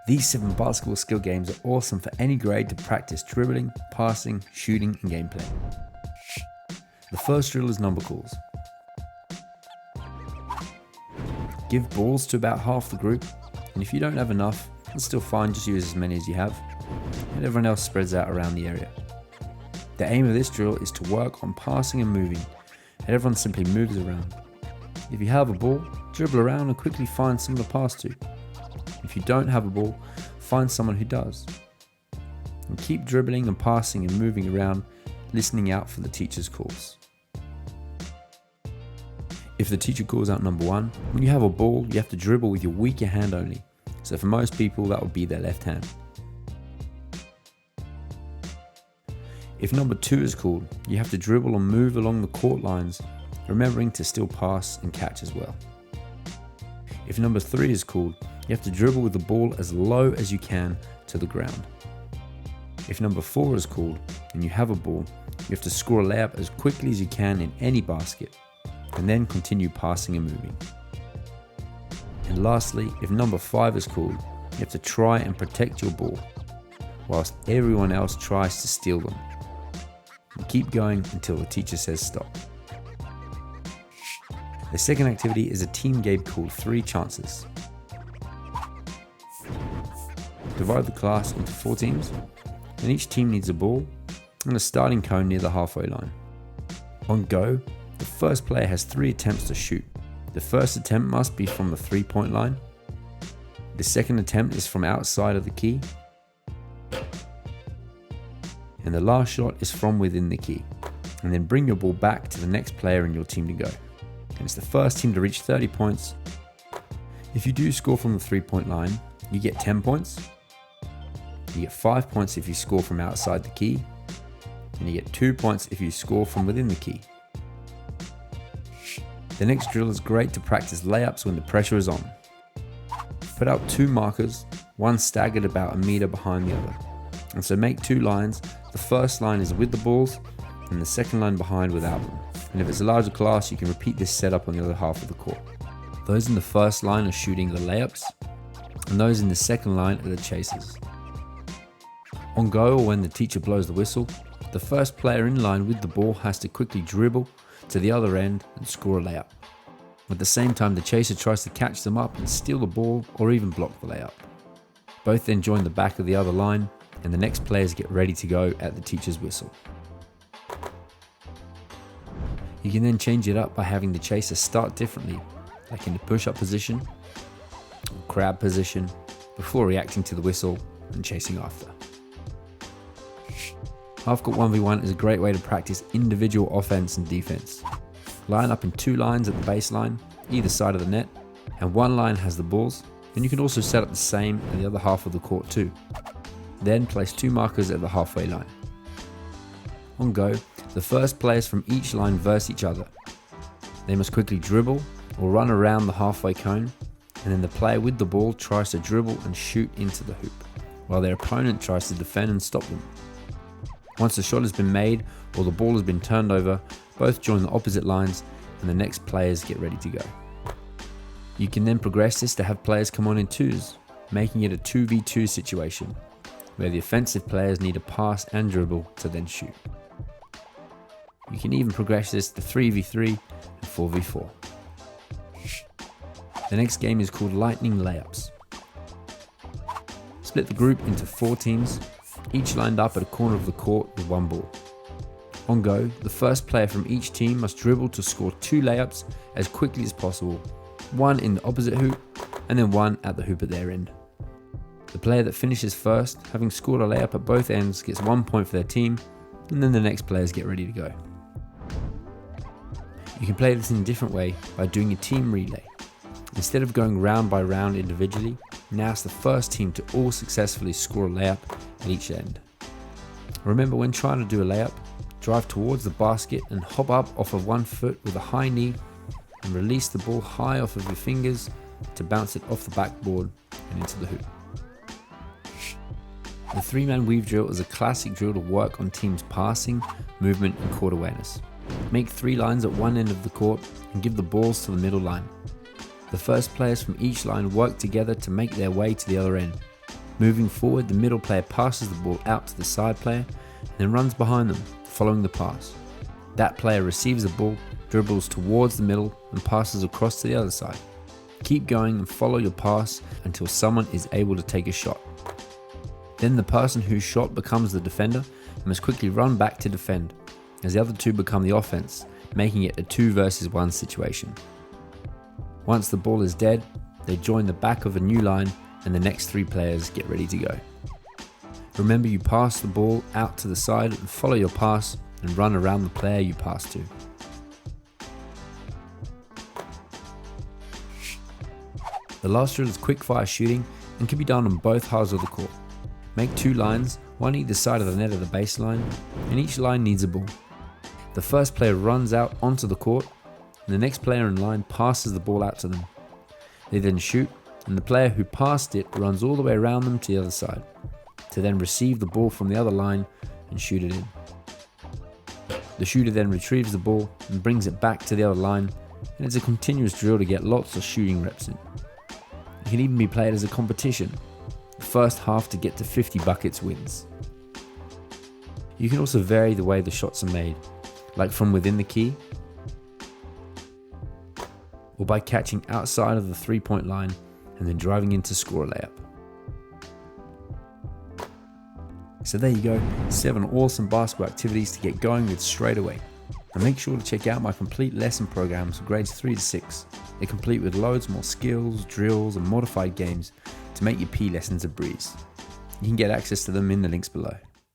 These 7 basketball skill games are awesome for any grade to practice dribbling, passing, shooting, and gameplay. The first drill is number calls. Give balls to about half the group, and if you don't have enough, that's still fine, just use as many as you have, and everyone else spreads out around the area. The aim of this drill is to work on passing and moving, and everyone simply moves around. If you have a ball, dribble around and quickly find someone to pass to. If you don't have a ball, find someone who does. And keep dribbling and passing and moving around, listening out for the teacher's calls. If the teacher calls out number 1, when you have a ball, you have to dribble with your weaker hand only. So for most people, that would be their left hand. If number 2 is called, you have to dribble and move along the court lines, remembering to still pass and catch as well. If number 3 is called, you have to dribble with the ball as low as you can to the ground. If number 4 is called and you have a ball, you have to score a layup as quickly as you can in any basket, and then continue passing and moving. And lastly, if number 5 is called, you have to try and protect your ball, whilst everyone else tries to steal them. And keep going until the teacher says stop. The second activity is a team game called 3 chances. Divide the class into 4 teams, and each team needs a ball and a starting cone near the halfway line. On go, the first player has 3 attempts to shoot. The first attempt must be from the 3-point line. The second attempt is from outside of the key. And the last shot is from within the key. And then bring your ball back to the next player in your team to go. And it's the first team to reach 30 points. If you do score from the 3-point line, you get 10 points. You get 5 points if you score from outside the key. And you get 2 points if you score from within the key. The next drill is great to practice layups when the pressure is on. Put out 2 markers, one staggered about a meter behind the other. And so make 2 lines. The first line is with the balls, and the second line behind without them. And if it's a larger class, you can repeat this setup on the other half of the court. Those in the first line are shooting the layups, and those in the second line are the chasers. On go, or when the teacher blows the whistle, the first player in line with the ball has to quickly dribble to the other end and score a layup. At the same time, the chaser tries to catch them up and steal the ball or even block the layup. Both then join the back of the other line, and the next players get ready to go at the teacher's whistle. You can then change it up by having the chaser start differently, like in the push-up position or crab position, before reacting to the whistle and chasing after. Half-court 1v1 is a great way to practice individual offense and defense. Line up in 2 lines at the baseline, either side of the net, and 1 line has the balls, and you can also set up the same at the other half of the court too. Then place 2 markers at the halfway line. On go, the first players from each line verse each other. They must quickly dribble or run around the halfway cone, and then the player with the ball tries to dribble and shoot into the hoop, while their opponent tries to defend and stop them. Once the shot has been made or the ball has been turned over, both join the opposite lines and the next players get ready to go. You can then progress this to have players come on in 2s, making it a 2v2 situation, where the offensive players need to pass and dribble to then shoot. You can even progress this to 3v3 and 4v4. The next game is called Lightning Layups. Split the group into 4 teams, each lined up at a corner of the court with 1 ball. On go, the first player from each team must dribble to score 2 layups as quickly as possible, 1 in the opposite hoop and then 1 at the hoop at their end. The player that finishes first, having scored a layup at both ends, gets 1 point for their team, and then the next players get ready to go. You can play this in a different way by doing a team relay. Instead of going round by round individually, now it's the first team to all successfully score a layup at each end. Remember, when trying to do a layup, drive towards the basket and hop up off of 1 foot with a high knee and release the ball high off of your fingers to bounce it off the backboard and into the hoop. The 3-man weave drill is a classic drill to work on teams' passing, movement and court awareness. Make 3 lines at one end of the court and give the balls to the middle line. The first players from each line work together to make their way to the other end. Moving forward, the middle player passes the ball out to the side player and then runs behind them, following the pass. That player receives the ball, dribbles towards the middle and passes across to the other side. Keep going and follow your pass until someone is able to take a shot. Then the person who shot becomes the defender and must quickly run back to defend, as the other two become the offense, making it a 2 versus 1 situation. Once the ball is dead, they join the back of a new line and the next 3 players get ready to go. Remember, you pass the ball out to the side and follow your pass and run around the player you pass to. The last drill is quick fire shooting and can be done on both halves of the court. Make 2 lines, one either side of the net of the baseline, and each line needs a ball. The first player runs out onto the court, and the next player in line passes the ball out to them. They then shoot, and the player who passed it runs all the way around them to the other side, to then receive the ball from the other line and shoot it in. The shooter then retrieves the ball and brings it back to the other line, and it's a continuous drill to get lots of shooting reps in. It can even be played as a competition. The first half to get to 50 buckets wins. You can also vary the way the shots are made, like from within the key, or by catching outside of the 3-point line and then driving in to score a layup. So there you go, 7 awesome basketball activities to get going with straight away. And make sure to check out my complete lesson programs for grades 3 to 6. They're complete with loads more skills, drills and modified games to make your P lessons a breeze. You can get access to them in the links below.